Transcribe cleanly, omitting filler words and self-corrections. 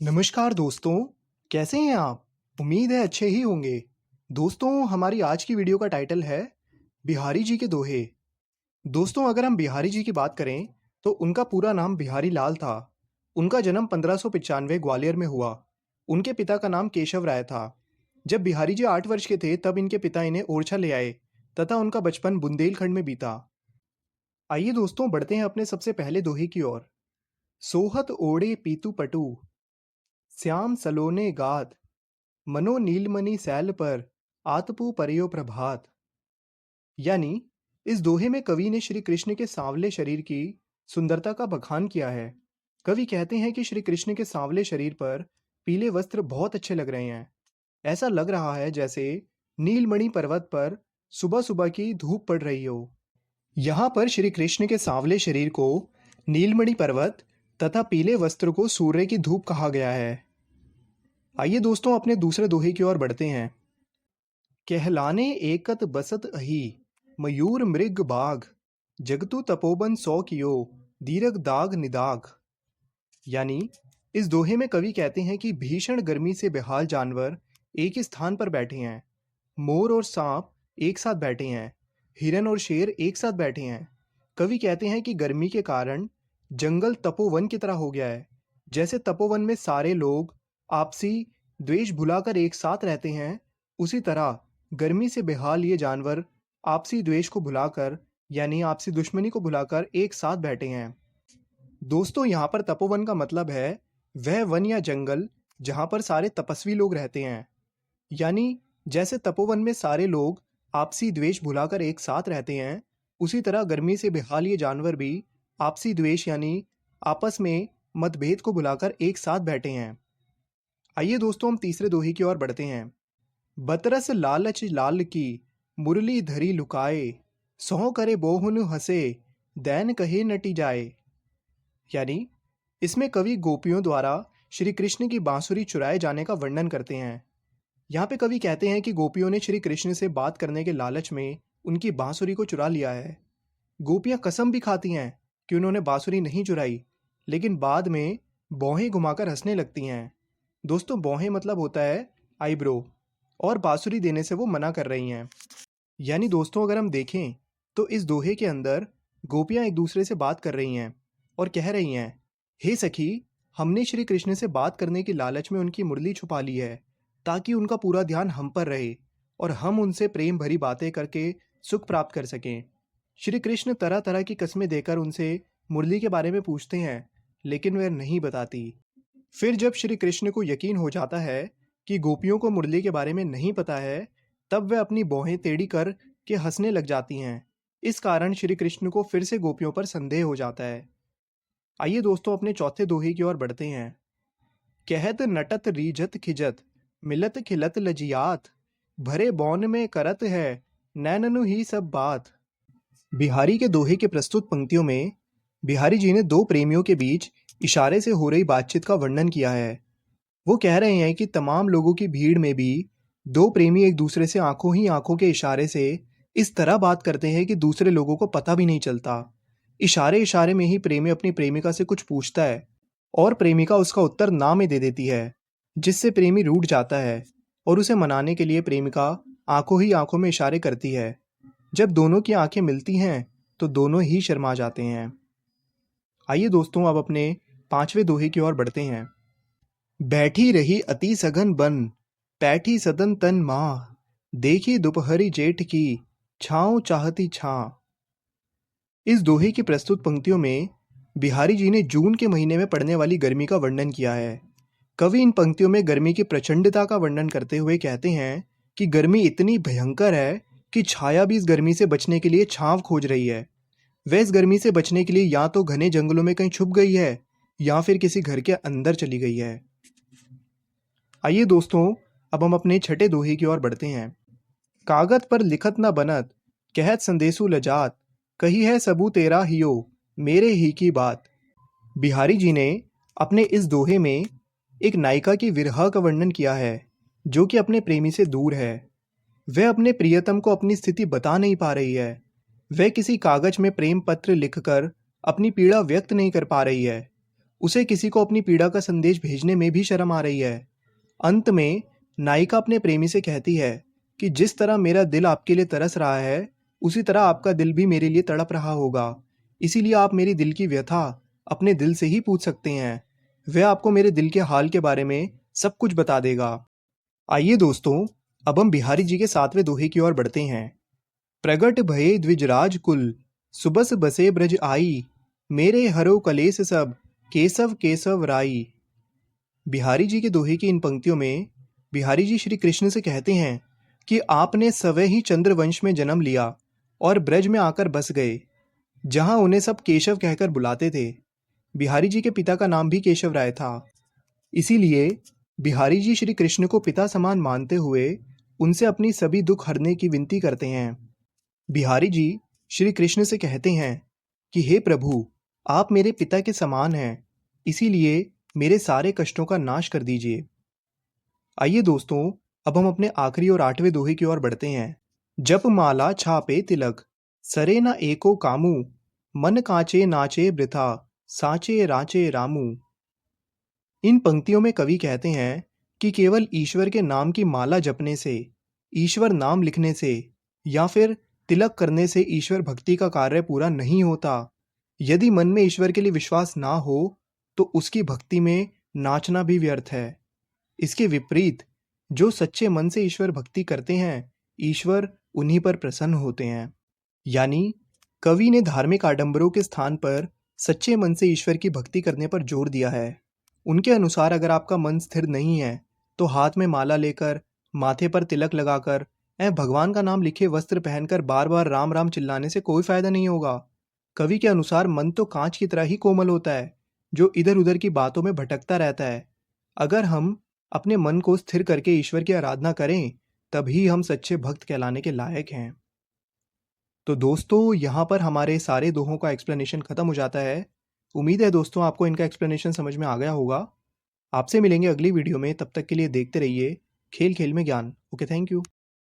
नमस्कार दोस्तों, कैसे हैं आप? उम्मीद है अच्छे ही होंगे। दोस्तों, हमारी आज की वीडियो का टाइटल है बिहारी जी के दोहे। दोस्तों, अगर हम बिहारी जी की बात करें, तो उनका पूरा नाम बिहारी लाल था। उनका जन्म 1595 ग्वालियर में हुआ। उनके पिता का नाम केशव राय था। जब बिहारी जी 8 वर्ष के थे, तब इनके पिता इन्हें ओरछा ले आए तथा उनका बचपन बुंदेलखंड में बीता। आइए दोस्तों, बढ़ते हैं अपने सबसे पहले दोहे की ओर। सोहत ओढ़े पीतू पटु, श्याम सलोने गात, मनो नीलमणि सैल पर, आतपु परयो प्रभात। यानी इस दोहे में कवि ने श्री कृष्ण के सांवले शरीर की सुंदरता का बखान किया है। कवि कहते हैं कि श्री कृष्ण के सांवले शरीर पर पीले वस्त्र बहुत अच्छे लग रहे हैं। ऐसा लग रहा है जैसे नीलमणि पर्वत पर सुबह सुबह की धूप पड़ रही हो। यहाँ पर श्री कृष्ण के सांवले शरीर को नीलमणि पर्वत तथा पीले वस्त्र को सूर्य की धूप कहा गया है। आइए दोस्तों, अपने दूसरे दोहे की ओर बढ़ते हैं। कहलाने एकत बसत अही, मयूर मृग बाघ, जगतु तपोबन सौ कियो, दीरघ दाग निदाग। यानी इस दोहे में कवि कहते हैं कि भीषण गर्मी से बेहाल जानवर एक ही स्थान पर बैठे हैं। मोर और सांप एक साथ बैठे हैं। हिरन और शेर एक साथ बैठे हैं। कवि कहते हैं कि गर्मी के कारण जंगल तपोवन की तरह हो गया है। जैसे तपोवन में सारे लोग आपसी द्वेष भुलाकर एक साथ रहते हैं, उसी तरह गर्मी से बेहाल ये जानवर आपसी द्वेष को भुलाकर, यानी आपसी दुश्मनी को भुलाकर एक साथ बैठे हैं। दोस्तों, यहाँ पर तपोवन का मतलब है वह वन या जंगल जहाँ पर सारे तपस्वी लोग रहते हैं। यानी जैसे तपोवन में सारे लोग आपसी द्वेष भुलाकर एक साथ रहते हैं, उसी तरह गर्मी से बेहाल ये जानवर भी आपसी द्वेष यानी आपस में मतभेद को भुलाकर एक साथ बैठे हैं। आइए दोस्तों, हम तीसरे दोहे की ओर बढ़ते हैं। बतरस लालच लाल की, मुरली धरी लुकाए, सौ करे बोहुन हंसे, दैन कहे नटी जाए। यानी इसमें कवि गोपियों द्वारा श्री कृष्ण की बांसुरी चुराए जाने का वर्णन करते हैं। यहाँ पे कवि कहते हैं कि गोपियों ने श्री कृष्ण से बात करने के लालच में उनकी बांसुरी को चुरा लिया है। गोपियां कसम भी खाती हैं कि उन्होंने बांसुरी नहीं चुराई, लेकिन बाद में भौहें घुमाकर हंसने लगती हैं। दोस्तों, भौहें मतलब होता है आईब्रो, और बांसुरी देने से वो मना कर रही हैं। यानी दोस्तों, अगर हम देखें तो इस दोहे के अंदर गोपियां एक दूसरे से बात कर रही हैं और कह रही हैं, हे सखी, हमने श्री कृष्ण से बात करने की लालच में उनकी मुरली छुपा ली है, ताकि उनका पूरा ध्यान हम पर रहे और हम उनसे प्रेम भरी बातें करके सुख प्राप्त कर सकें। श्री कृष्ण तरह तरह की कस्में देकर उनसे मुरली के बारे में पूछते हैं, लेकिन वह नहीं बताती। फिर जब श्री कृष्ण को यकीन हो जाता है कि गोपियों को मुरली के बारे में नहीं पता है, तब वह अपनी भौहें टेढ़ी कर के हंसने लग जाती हैं। इस कारण श्री कृष्ण को फिर से गोपियों पर संदेह हो जाता है। आइए दोस्तों, अपने चौथे दोहे की ओर बढ़ते हैं। कहत नटत रीझत खिजत, मिलत खिलत लजियात, भरे बौन में करत है, नैननु ही सब बात। बिहारी के दोहे के प्रस्तुत पंक्तियों में बिहारी जी ने दो प्रेमियों के बीच इशारे से हो रही बातचीत का वर्णन किया है। वो कह रहे हैं कि तमाम लोगों की भीड़ में भी दो प्रेमी एक दूसरे से आंखों ही आंखों के इशारे से इस तरह बात करते हैं कि दूसरे लोगों को पता भी नहीं चलता। इशारे इशारे में ही प्रेमी अपनी प्रेमिका से कुछ पूछता है और प्रेमिका उसका उत्तर ना में दे देती है, जिससे प्रेमी रूठ जाता है और उसे मनाने के लिए प्रेमिका आंखों ही आंखों में इशारे करती है। जब दोनों की आंखें मिलती हैं तो दोनों ही शर्मा जाते हैं। आइए दोस्तों, अब अपने पांचवें दोहे की ओर बढ़ते हैं। बैठी रही अति सघन बन, पैठी सदन तन माह, देखी दोपहरी जेठ की, छाँव चाहती छाँ। इस दोहे की प्रस्तुत पंक्तियों में बिहारी जी ने जून के महीने में पड़ने वाली गर्मी का वर्णन किया है। कवि इन पंक्तियों में गर्मी की प्रचंडता का वर्णन करते हुए कहते हैं कि गर्मी इतनी भयंकर है कि छाया भी इस गर्मी से बचने के लिए छांव खोज रही है। वह इस गर्मी से बचने के लिए या तो घने जंगलों में कहीं छुप गई है या फिर किसी घर के अंदर चली गई है। आइए दोस्तों, अब हम अपने छठे दोहे की ओर बढ़ते हैं। कागत पर लिखत न बनत, कहत संदेशु लजात, कही है सबू तेरा हियो, मेरे ही की बात। बिहारी जी ने अपने इस दोहे में एक नायिका की विरह का वर्णन किया है, जो कि अपने प्रेमी से दूर है। वह अपने प्रियतम को अपनी स्थिति बता नहीं पा रही है। वह किसी कागज में प्रेम पत्र लिखकर अपनी पीड़ा व्यक्त नहीं कर पा रही है। उसे किसी को अपनी पीड़ा का संदेश भेजने में भी शर्म आ रही है। अंत में नायिका अपने प्रेमी से कहती है कि जिस तरह मेरा दिल आपके लिए तरस रहा है, उसी तरह आपका दिल भी मेरे लिए तड़प रहा होगा। इसीलिए आप मेरी दिल की व्यथा अपने दिल से ही पूछ सकते हैं। वह आपको मेरे दिल के हाल के बारे में सब कुछ बता देगा। आइए दोस्तों, अब हम बिहारी जी के 7वें दोहे की ओर बढ़ते हैं। प्रगट भये द्विजराज कुल, सुबस बसे ब्रज आई, मेरे हरो कलेस सब, केशव केशव राई। बिहारी जी के दोहे की इन पंक्तियों में बिहारी जी श्री कृष्ण से कहते हैं कि आपने स्वयं ही चंद्रवंश में जन्म लिया और ब्रज में आकर बस गए, जहां उन्हें सब केशव कहकर बुलाते थे। बिहारी जी के पिता का नाम भी केशव राय था। इसीलिए बिहारी जी श्री कृष्ण को पिता समान मानते हुए उनसे अपनी सभी दुख हरने की विनती करते हैं। बिहारी जी श्री कृष्ण से कहते हैं कि हे प्रभु, आप मेरे पिता के समान हैं, इसीलिए मेरे सारे कष्टों का नाश कर दीजिए। आइए दोस्तों, अब हम अपने आखिरी और 8वें दोहे की ओर बढ़ते हैं। जप माला छापे तिलक, सरे न एको कामू, मन कांचे नाचे वृथा, साचे राचे रामू। इन पंक्तियों में कवि कहते हैं कि केवल ईश्वर के नाम की माला जपने से, ईश्वर नाम लिखने से या फिर तिलक करने से ईश्वर भक्ति का कार्य पूरा नहीं होता। यदि मन में ईश्वर के लिए विश्वास ना हो तो उसकी भक्ति में नाचना भी व्यर्थ है। इसके विपरीत जो सच्चे मन से ईश्वर भक्ति करते हैं, ईश्वर उन्हीं पर प्रसन्न होते हैं। यानी कवि ने धार्मिक आडंबरों के स्थान पर सच्चे मन से ईश्वर की भक्ति करने पर जोर दिया है। उनके अनुसार अगर आपका मन स्थिर नहीं है तो हाथ में माला लेकर, माथे पर तिलक लगाकर भगवान का नाम लिखे वस्त्र पहनकर बार बार राम राम चिल्लाने से कोई फायदा नहीं होगा। कवि के अनुसार मन तो कांच की तरह ही कोमल होता है, जो इधर उधर की बातों में भटकता रहता है। अगर हम अपने मन को स्थिर करके ईश्वर की आराधना करें, तभी हम सच्चे भक्त कहलाने के लायक हैं। तो दोस्तों, यहाँ पर हमारे सारे दोहों का एक्सप्लेनेशन खत्म हो जाता है। उम्मीद है दोस्तों आपको इनका एक्सप्लेनेशन समझ में आ गया होगा। आपसे मिलेंगे अगली वीडियो में, तब तक के लिए देखते रहिए खेल खेल में ज्ञान। Okay, thank you.